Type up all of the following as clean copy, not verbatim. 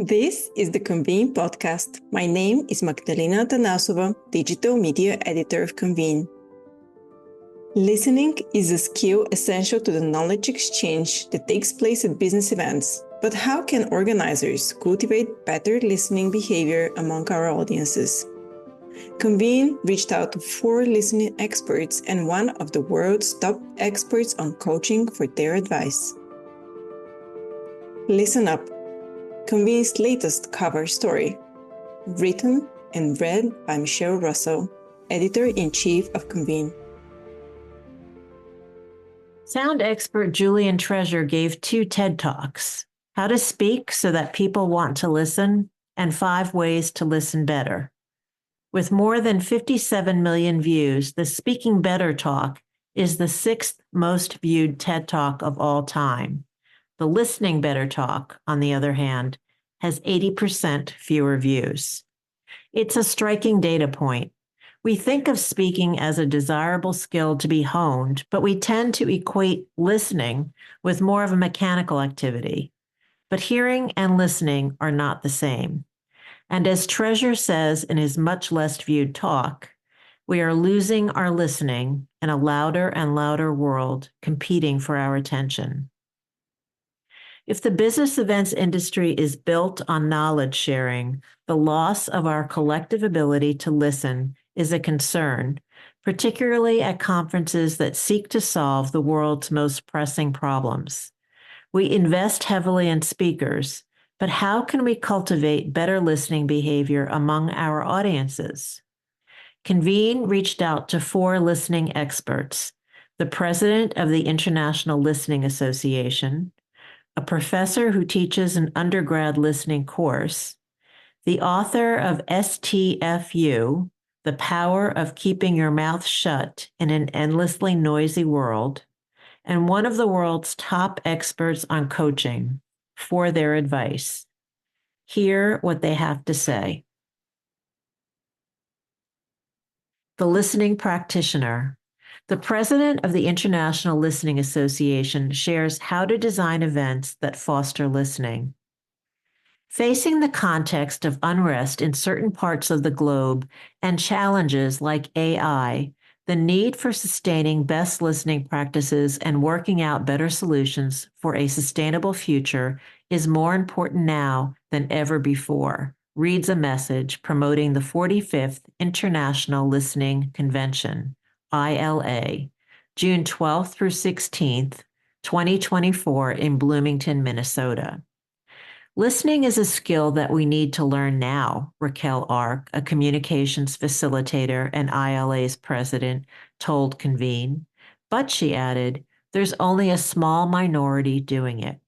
This is the Convene podcast. My name is Magdalina Atanassova, Digital Media Editor of Convene. Listening is a skill essential to the knowledge exchange that takes place at business events. But how can organizers cultivate better listening behavior among our audiences? Convene reached out to 4 listening experts and one of the world's top experts on coaching for their advice. Listen up. Convene's latest cover story. Written and read by Michelle Russell, Editor-in-Chief of Convene. Sound expert Julian Treasure gave 2 TED Talks, How to Speak So That People Want to Listen, and 5 Ways to Listen Better. With more than 57 million views, the Speaking Better talk is the 6th most viewed TED Talk of all time. The Listening Better talk, on the other hand, has 80% fewer views. It's a striking data point. We think of speaking as a desirable skill to be honed, but we tend to equate listening with more of a mechanical activity. But hearing and listening are not the same. And as Treasure says in his much less viewed talk, we are losing our listening in a louder and louder world competing for our attention. If the business events industry is built on knowledge sharing, the loss of our collective ability to listen is a concern, particularly at conferences that seek to solve the world's most pressing problems. We invest heavily in speakers, but how can we cultivate better listening behavior among our audiences? Convene reached out to 4 listening experts, the president of the International Listening Association, a professor who teaches an undergrad listening course, the author of STFU, The Power of Keeping Your Mouth Shut in an Endlessly Noisy World, and one of the world's top experts on coaching, for their advice. Hear what they have to say. The listening practitioner. The president of the International Listening Association shares how to design events that foster listening. Facing the context of unrest in certain parts of the globe and challenges like AI, the need for sustaining best listening practices and working out better solutions for a sustainable future is more important now than ever before, reads a message promoting the 45th International Listening Convention, ILA, June 12th through 16th, 2024 in Bloomington, Minnesota. Listening is a skill that we need to learn now, Raquel Ark, a communications facilitator and ILA's president, told Convene. But, she added, there's only a small minority doing it.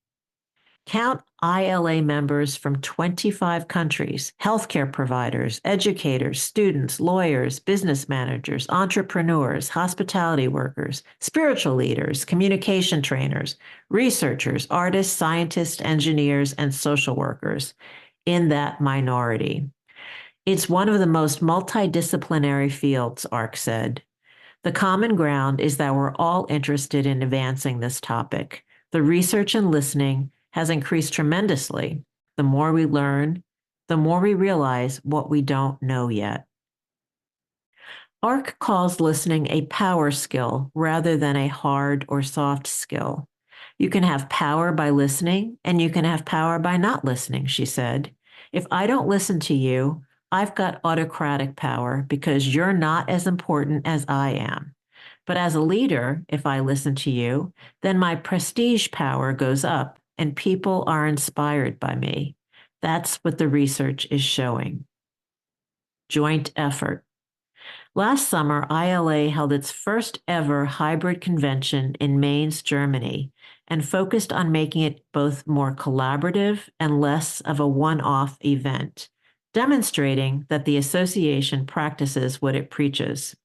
Count ILA members from 25 countries, healthcare providers, educators, students, lawyers, business managers, entrepreneurs, hospitality workers, spiritual leaders, communication trainers, researchers, artists, scientists, engineers, and social workers in that minority. It's one of the most multidisciplinary fields, Ark said. The common ground is that we're all interested in advancing this topic. The research and listening has increased tremendously. The more we learn, the more we realize what we don't know yet. Ark calls listening a power skill rather than a hard or soft skill. You can have power by listening, and you can have power by not listening, she said. If I don't listen to you, I've got autocratic power because you're not as important as I am. But as a leader, if I listen to you, then my prestige power goes up and people are inspired by me. That's what the research is showing. Joint effort. Last summer, ILA held its first ever hybrid convention in Mainz, Germany, and focused on making it both more collaborative and less of a one-off event, demonstrating that the association practices what it preaches.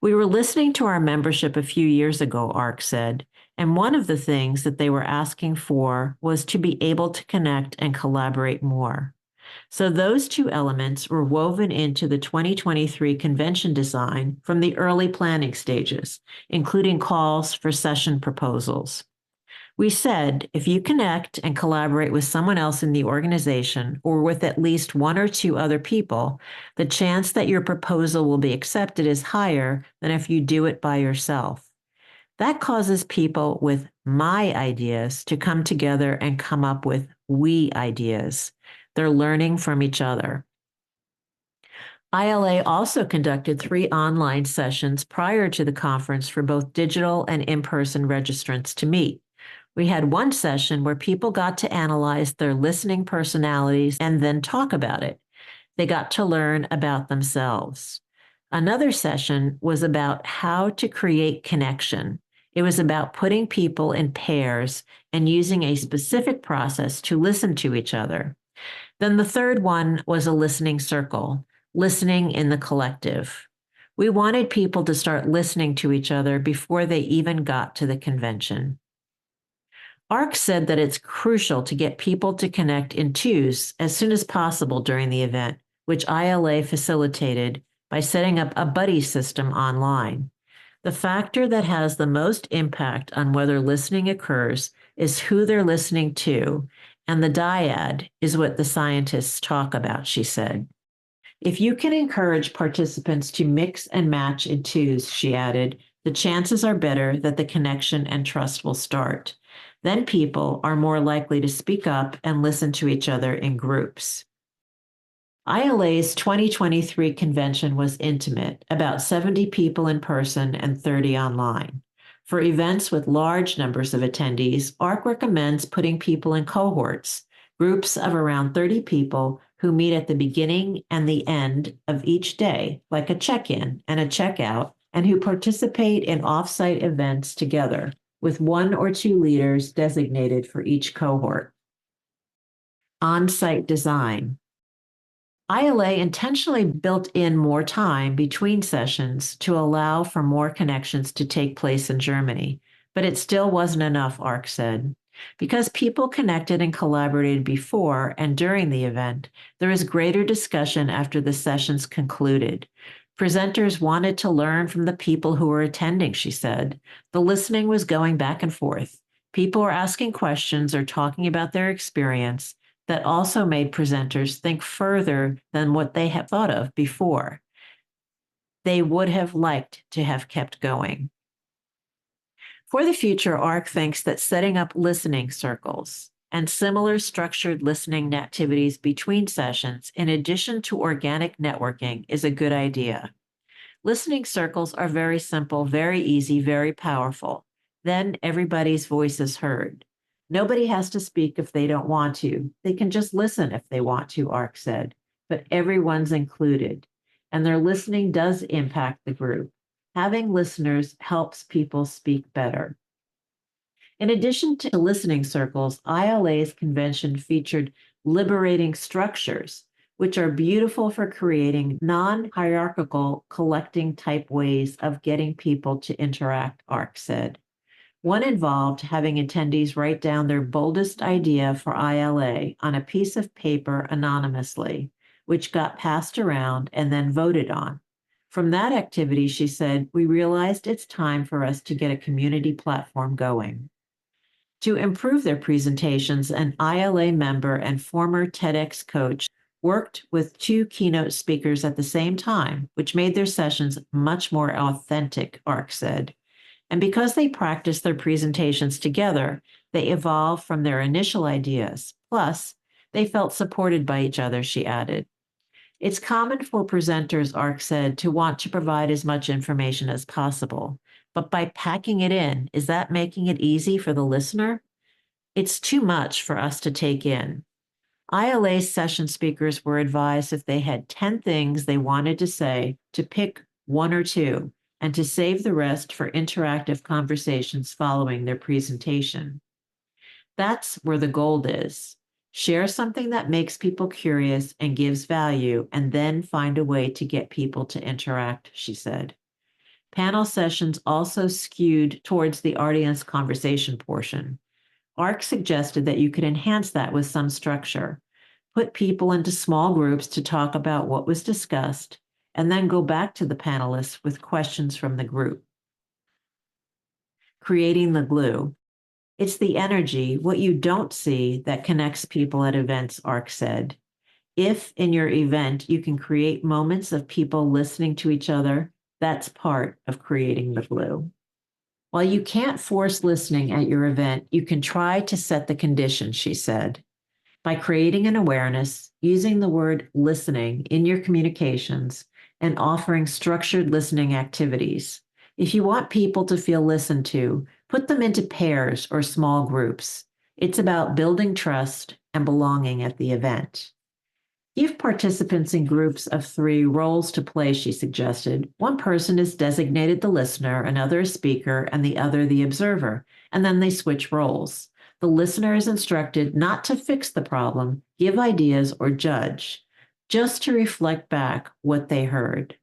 We were listening to our membership a few years ago, Ark said, and one of the things that they were asking for was to be able to connect and collaborate more. So those 2 elements were woven into the 2023 convention design from the early planning stages, including calls for session proposals. We said if you connect and collaborate with someone else in the organization or with at least one or two other people, the chance that your proposal will be accepted is higher than if you do it by yourself. That causes people with my ideas to come together and come up with we ideas. They're learning from each other. ILA also conducted 3 online sessions prior to the conference for both digital and in-person registrants to meet. We had one session where people got to analyze their listening personalities and then talk about it. They got to learn about themselves. Another session was about how to create connection. It was about putting people in pairs and using a specific process to listen to each other. Then the third one was a listening circle, listening in the collective. We wanted people to start listening to each other before they even got to the convention. ARC said that it's crucial to get people to connect in twos as soon as possible during the event, which ILA facilitated by setting up a buddy system online. The factor that has the most impact on whether listening occurs is who they're listening to, and the dyad is what the scientists talk about, she said. If you can encourage participants to mix and match in twos, she added, the chances are better that the connection and trust will start. Then people are more likely to speak up and listen to each other in groups. ILA's 2023 convention was intimate, about 70 people in person and 30 online. For events with large numbers of attendees, ARC recommends putting people in cohorts, groups of around 30 people who meet at the beginning and the end of each day, like a check-in and a check-out, and who participate in off-site events together, with 1 or 2 leaders designated for each cohort. On-site design. ILA intentionally built in more time between sessions to allow for more connections to take place in Germany, but it still wasn't enough, ARC said. Because people connected and collaborated before and during the event, there was greater discussion after the sessions concluded. Presenters wanted to learn from the people who were attending, she said. The listening was going back and forth. People were asking questions or talking about their experience that also made presenters think further than what they had thought of before. They would have liked to have kept going. For the future, ARC thinks that setting up listening circles and similar structured listening activities between sessions, in addition to organic networking, is a good idea. Listening circles are very simple, very easy, very powerful. Then everybody's voice is heard. Nobody has to speak if they don't want to. They can just listen if they want to, ARC said, but everyone's included, and their listening does impact the group. Having listeners helps people speak better. In addition to listening circles, ILA's convention featured liberating structures, which are beautiful for creating non-hierarchical collecting type ways of getting people to interact, ARC said. One involved having attendees write down their boldest idea for ILA on a piece of paper anonymously, which got passed around and then voted on. From that activity, she said, we realized it's time for us to get a community platform going. To improve their presentations, an ILA member and former TEDx coach worked with 2 keynote speakers at the same time, which made their sessions much more authentic, ARC said. And because they practiced their presentations together, they evolved from their initial ideas. Plus, they felt supported by each other, she added. It's common for presenters, ARC said, to want to provide as much information as possible. But by packing it in, is that making it easy for the listener? It's too much for us to take in. ILA session speakers were advised if they had 10 things they wanted to say to pick 1 or 2 and to save the rest for interactive conversations following their presentation. That's where the gold is. Share something that makes people curious and gives value, and then find a way to get people to interact, she said. Panel sessions also skewed towards the audience conversation portion. ARC suggested that you could enhance that with some structure. Put people into small groups to talk about what was discussed, and then go back to the panelists with questions from the group. Creating the glue. It's the energy, what you don't see, that connects people at events, ARC said. If in your event you can create moments of people listening to each other, that's part of creating the glue. While you can't force listening at your event, you can try to set the conditions, she said, by creating an awareness, using the word listening in your communications, and offering structured listening activities. If you want people to feel listened to, put them into pairs or small groups. It's about building trust and belonging at the event. Give participants in groups of 3 roles to play, she suggested. One person is designated the listener, another a speaker, and the other the observer, and then they switch roles. The listener is instructed not to fix the problem, give ideas, or judge, just to reflect back what they heard.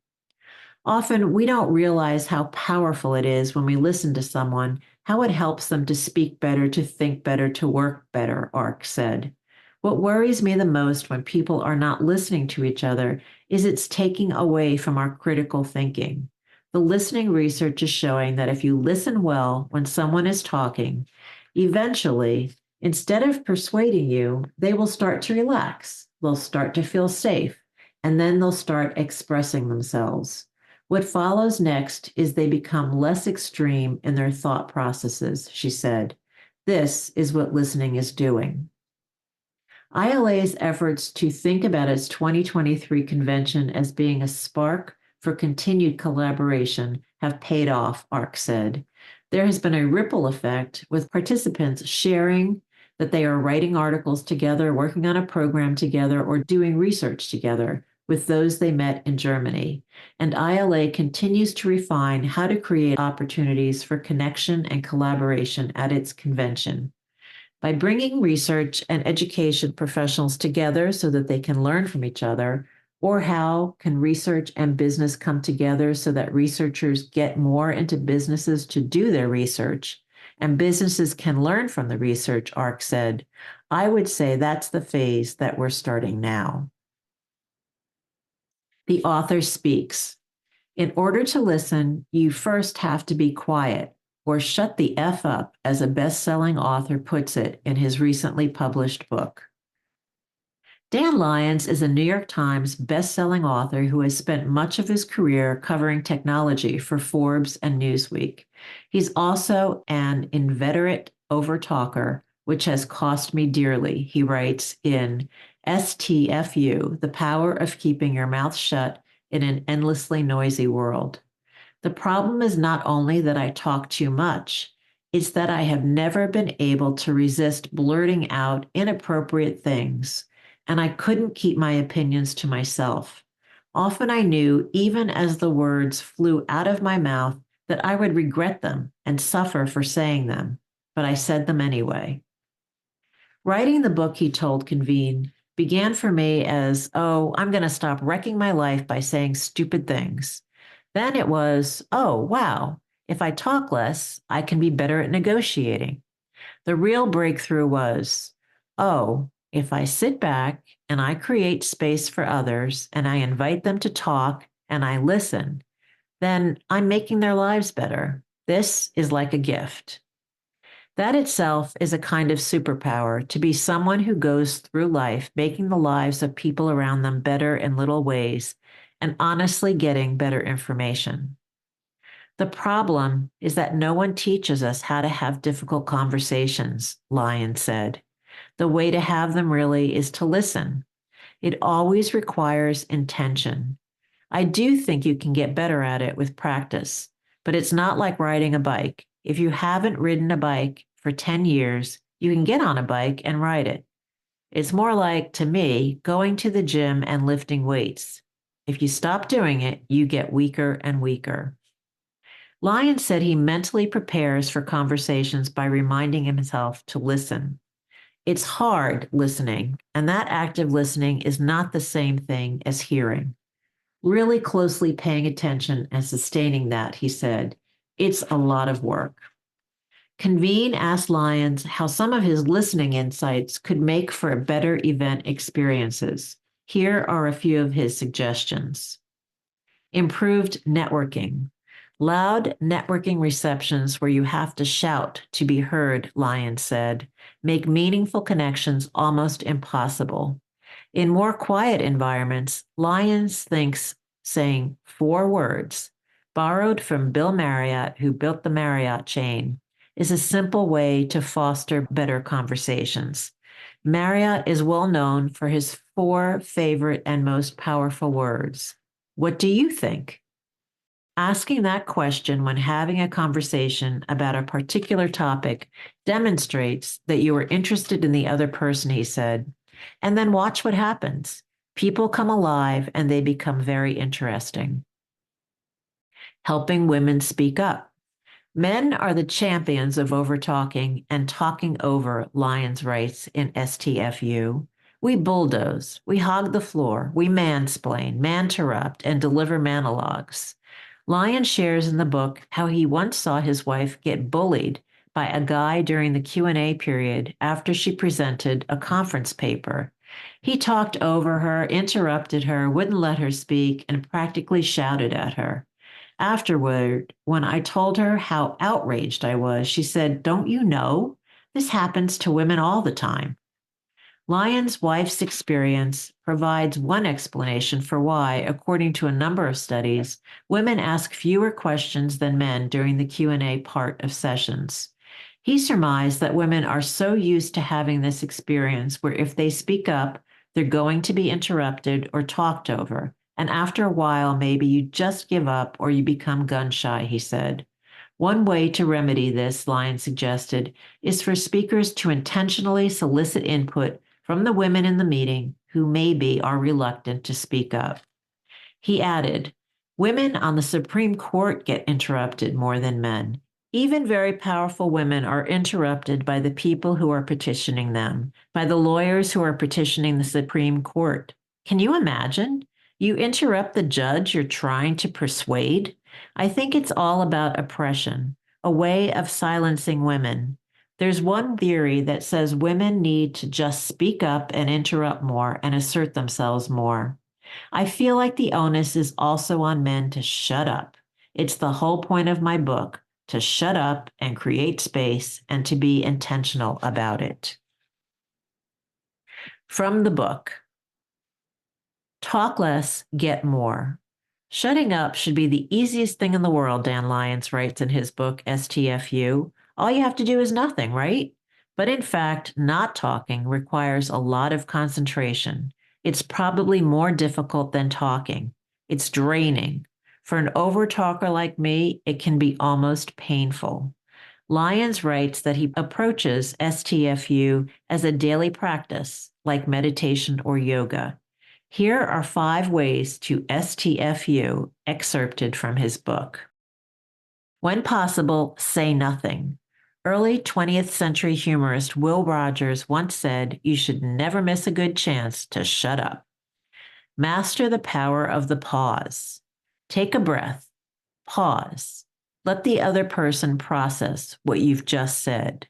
Often we don't realize how powerful it is when we listen to someone, how it helps them to speak better, to think better, to work better, ARC said. What worries me the most when people are not listening to each other is it's taking away from our critical thinking. The listening research is showing that if you listen well when someone is talking, eventually, instead of persuading you, they will start to relax. They'll start to feel safe, and then they'll start expressing themselves. What follows next is they become less extreme in their thought processes, she said. This is what listening is doing. ILA's efforts to think about its 2023 convention as being a spark for continued collaboration have paid off, ARC said. There has been a ripple effect with participants sharing that they are writing articles together, working on a program together, or doing research together with those they met in Germany. And ILA continues to refine how to create opportunities for connection and collaboration at its convention. By bringing research and education professionals together so that they can learn from each other, or how can research and business come together so that researchers get more into businesses to do their research, and businesses can learn from the research, ARC said, I would say that's the phase that we're starting now. The author speaks. In order to listen, you first have to be quiet, or shut the F up, as a best-selling author puts it in his recently published book. Dan Lyons is a New York Times best-selling author who has spent much of his career covering technology for Forbes and Newsweek. He's also an inveterate overtalker, which has cost me dearly, he writes in STFU, The Power of Keeping Your Mouth Shut in an Endlessly Noisy World. The problem is not only that I talk too much, it's that I have never been able to resist blurting out inappropriate things, and I couldn't keep my opinions to myself. Often I knew, even as the words flew out of my mouth, that I would regret them and suffer for saying them, but I said them anyway. Writing the book, he told Convene, began for me as, I'm going to stop wrecking my life by saying stupid things. Then it was, wow, if I talk less, I can be better at negotiating. The real breakthrough was, if I sit back and I create space for others and I invite them to talk and I listen, then I'm making their lives better. This is like a gift. That itself is a kind of superpower, to be someone who goes through life making the lives of people around them better in little ways and honestly getting better information. The problem is that no one teaches us how to have difficult conversations, Lyons said. The way to have them really is to listen. It always requires intention. I do think you can get better at it with practice, but it's not like riding a bike. If you haven't ridden a bike for 10 years, you can get on a bike and ride it. It's more like, to me, going to the gym and lifting weights. If you stop doing it, you get weaker and weaker. Lyons said he mentally prepares for conversations by reminding himself to listen. It's hard listening, and that active listening is not the same thing as hearing. Really closely paying attention and sustaining that, he said. It's a lot of work. Convene asked Lyons how some of his listening insights could make for better event experiences. Here are a few of his suggestions. Improved networking. Loud networking receptions where you have to shout to be heard, Lyons said, make meaningful connections almost impossible. In more quiet environments, Lyons thinks saying 4 words, borrowed from Bill Marriott, who built the Marriott chain, is a simple way to foster better conversations. Marriott is well known for his 4 favorite and most powerful words. What do you think? Asking that question when having a conversation about a particular topic demonstrates that you are interested in the other person, he said. And then watch what happens. People come alive and they become very interesting. Helping women speak up. Men are the champions of overtalking and talking over, Lyons writes in STFU. We bulldoze, we hog the floor, we mansplain, manterrupt, and deliver monologues. Lyons shares in the book how he once saw his wife get bullied by a guy during the Q&A period after she presented a conference paper. He talked over her, interrupted her, wouldn't let her speak, and practically shouted at her. Afterward, when I told her how outraged I was, she said, "Don't you know? This happens to women all the time." Lyons' wife's experience provides one explanation for why, according to a number of studies, women ask fewer questions than men during the Q&A part of sessions. He surmised that women are so used to having this experience where if they speak up, they're going to be interrupted or talked over. And after a while, maybe you just give up or you become gun shy, he said. One way to remedy this, Lyons suggested, is for speakers to intentionally solicit input from the women in the meeting who maybe are reluctant to speak up. He added, women on the Supreme Court get interrupted more than men. Even very powerful women are interrupted by the people who are petitioning them, by the lawyers who are petitioning the Supreme Court. Can you imagine? You interrupt the judge you're trying to persuade? I think it's all about oppression, a way of silencing women. There's one theory that says women need to just speak up and interrupt more and assert themselves more. I feel like the onus is also on men to shut up. It's the whole point of my book, to shut up and create space and to be intentional about it. From the book, Talk Less, Get More. Shutting up should be the easiest thing in the world, Dan Lyons writes in his book, STFU. All you have to do is nothing, right? But in fact, not talking requires a lot of concentration. It's probably more difficult than talking. It's draining. For an overtalker like me, it can be almost painful. Lyons writes that he approaches STFU as a daily practice, like meditation or yoga. Here are 5 ways to STFU, excerpted from his book. When possible, say nothing. Early 20th century humorist Will Rogers once said, you should never miss a good chance to shut up. Master the power of the pause. Take a breath. Pause. Let the other person process what you've just said.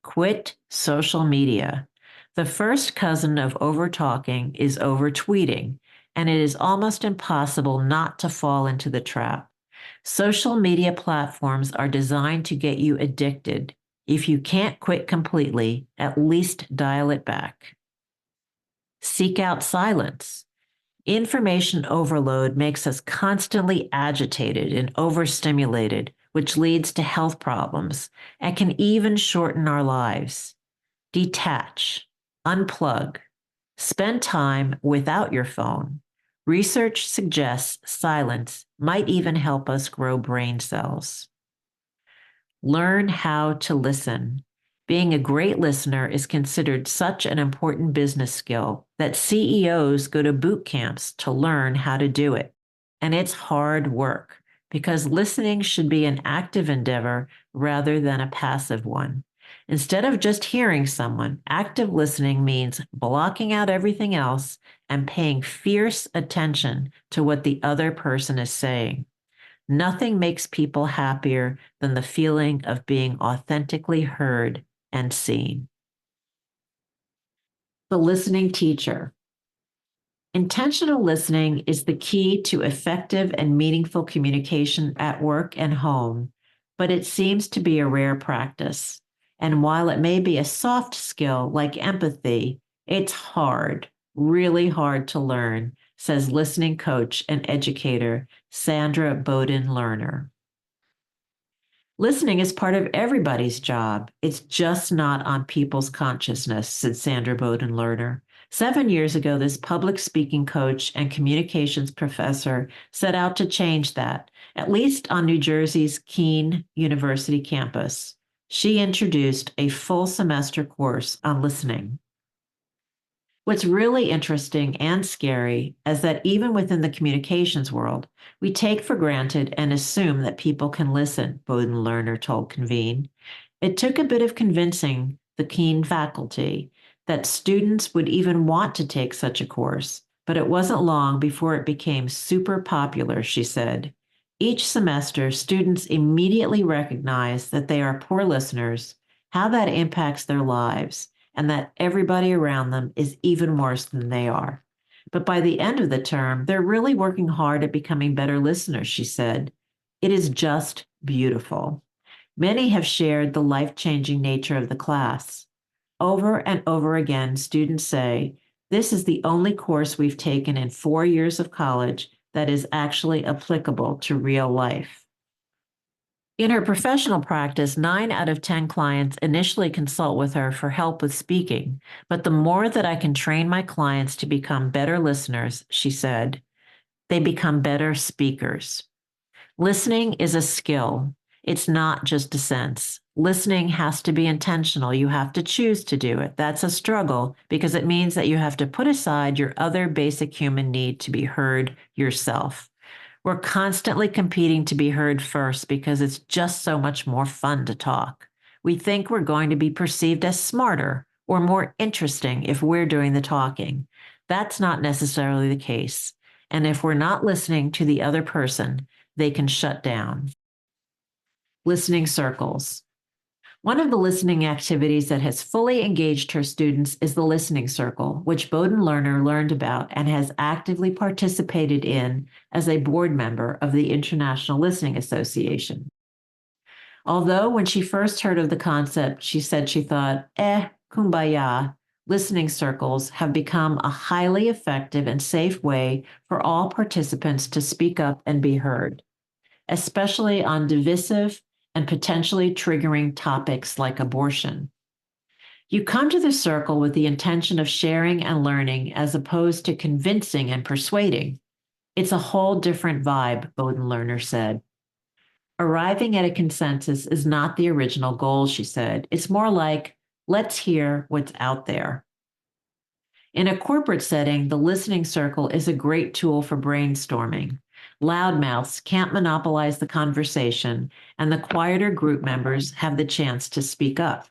Quit social media. The first cousin of overtalking is overtweeting, and it is almost impossible not to fall into the trap. Social media platforms are designed to get you addicted. If you can't quit completely, at least dial it back. Seek out silence. Information overload makes us constantly agitated and overstimulated, which leads to health problems and can even shorten our lives. Detach, unplug, spend time without your phone. Research suggests silence might even help us grow brain cells. Learn how to listen. Being a great listener is considered such an important business skill that CEOs go to boot camps to learn how to do it. And it's hard work because listening should be an active endeavor rather than a passive one. Instead of just hearing someone, active listening means blocking out everything else and paying fierce attention to what the other person is saying. Nothing makes people happier than the feeling of being authentically heard and seen. The listening teacher. Intentional listening is the key to effective and meaningful communication at work and home, but it seems to be a rare practice. And while it may be a soft skill like empathy, it's hard, really hard to learn, says listening coach and educator Sandra Bowden-Lerner. Listening is part of everybody's job. It's just not on people's consciousness, said Sandra Bowden-Lerner. 7 years ago, this public speaking coach and communications professor set out to change that, at least on New Jersey's Keene University campus. She introduced a full semester course on listening. What's really interesting and scary is that even within the communications world, we take for granted and assume that people can listen, Bowden-Lerner told Convene. It took a bit of convincing the Keene faculty that students would even want to take such a course, but it wasn't long before it became super popular, she said. Each semester, students immediately recognize that they are poor listeners, how that impacts their lives, and that everybody around them is even worse than they are. But by the end of the term, they're really working hard at becoming better listeners, she said. It is just beautiful. Many have shared the life-changing nature of the class. Over and over again, students say, this is the only course we've taken in 4 years of college that is actually applicable to real life. In her professional practice, 9 out of 10 clients initially consult with her for help with speaking, but the more that I can train my clients to become better listeners, she said, they become better speakers. Listening is a skill. It's not just a sense. Listening has to be intentional. You have to choose to do it. That's a struggle because it means that you have to put aside your other basic human need to be heard yourself. We're constantly competing to be heard first because it's just so much more fun to talk. We think we're going to be perceived as smarter or more interesting if we're doing the talking. That's not necessarily the case. And if we're not listening to the other person, they can shut down. Listening circles. One of the listening activities that has fully engaged her students is the listening circle, which Bowden-Lerner learned about and has actively participated in as a board member of the International Listening Association. Although when she first heard of the concept, she said she thought, kumbaya, listening circles have become a highly effective and safe way for all participants to speak up and be heard, especially on divisive and potentially triggering topics like abortion. You come to the circle with the intention of sharing and learning as opposed to convincing and persuading. It's a whole different vibe, Bowden-Lerner said. Arriving at a consensus is not the original goal, she said. It's more like, let's hear what's out there. In a corporate setting, the listening circle is a great tool for brainstorming. Loudmouths can't monopolize the conversation, and the quieter group members have the chance to speak up.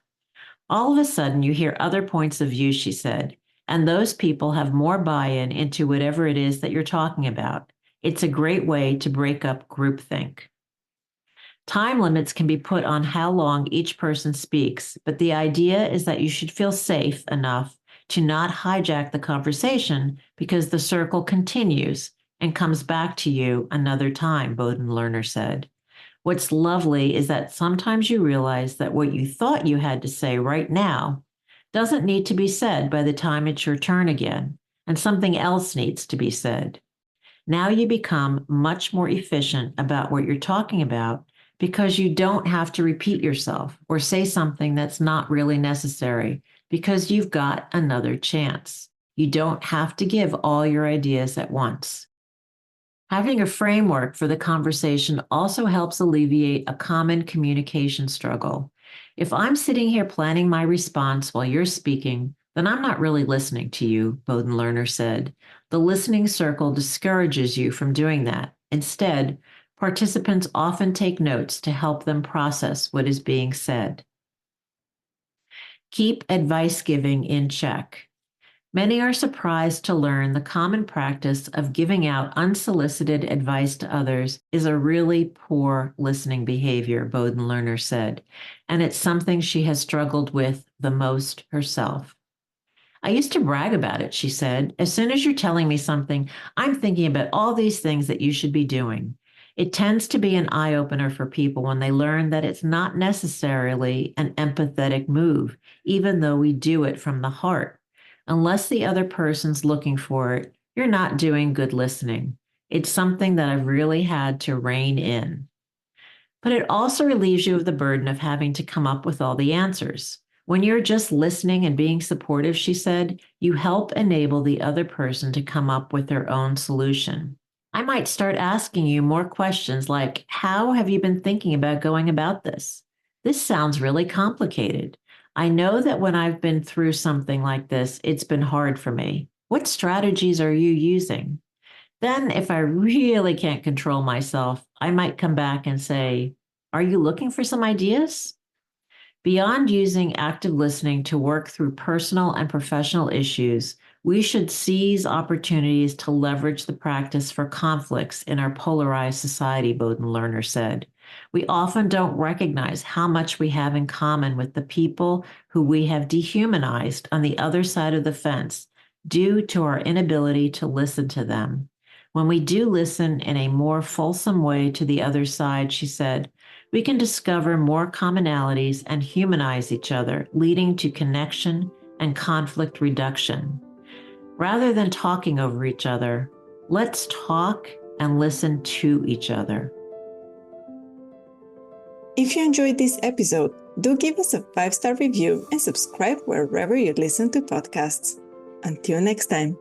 All of a sudden, you hear other points of view, she said, and those people have more buy-in into whatever it is that you're talking about. It's a great way to break up groupthink. Time limits can be put on how long each person speaks, but the idea is that you should feel safe enough to not hijack the conversation because the circle continues and comes back to you another time, Bowden-Lerner said. What's lovely is that sometimes you realize that what you thought you had to say right now doesn't need to be said by the time it's your turn again, and something else needs to be said. Now you become much more efficient about what you're talking about because you don't have to repeat yourself or say something that's not really necessary because you've got another chance. You don't have to give all your ideas at once. Having a framework for the conversation also helps alleviate a common communication struggle. If I'm sitting here planning my response while you're speaking, then I'm not really listening to you, Bowden-Lerner said. The listening circle discourages you from doing that. Instead, participants often take notes to help them process what is being said. Keep advice giving in check. Many are surprised to learn the common practice of giving out unsolicited advice to others is a really poor listening behavior, Bowden-Lerner said, and it's something she has struggled with the most herself. I used to brag about it, she said. As soon as you're telling me something, I'm thinking about all these things that you should be doing. It tends to be an eye opener for people when they learn that it's not necessarily an empathetic move, even though we do it from the heart. Unless the other person's looking for it, you're not doing good listening. It's something that I've really had to rein in. But it also relieves you of the burden of having to come up with all the answers. When you're just listening and being supportive, she said, you help enable the other person to come up with their own solution. I might start asking you more questions like, how have you been thinking about going about this? This sounds really complicated. I know that when I've been through something like this, it's been hard for me. What strategies are you using? Then, if I really can't control myself, I might come back and say, are you looking for some ideas? Beyond using active listening to work through personal and professional issues, we should seize opportunities to leverage the practice for conflicts in our polarized society, Bowden Lerner said. We often don't recognize how much we have in common with the people who we have dehumanized on the other side of the fence due to our inability to listen to them. When we do listen in a more fulsome way to the other side, she said, we can discover more commonalities and humanize each other, leading to connection and conflict reduction. Rather than talking over each other, let's talk and listen to each other. If you enjoyed this episode, do give us a 5-star review and subscribe wherever you listen to podcasts. Until next time.